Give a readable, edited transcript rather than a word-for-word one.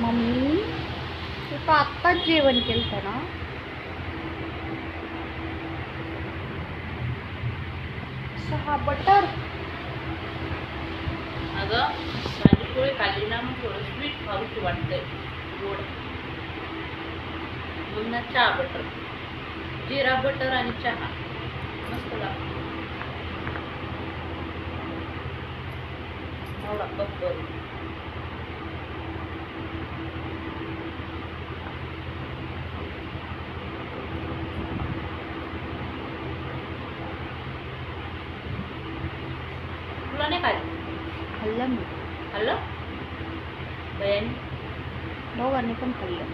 Mummy तू तर आत्ताच जेवण केलं ना. सहा बटर. अगं भाजी पोळी खाल्ली ना मग थोडं स्वीट खाऊशी वाटतंय, गोड. पुन्हा चहा बटर, जिरा बटर आणि चहा मस्त लागतो. एवढा कप भरून. तुला नाही खाल्लं? खाल्लं मी. खाल्लं बयानी. दोघांनी पण खाल्लं.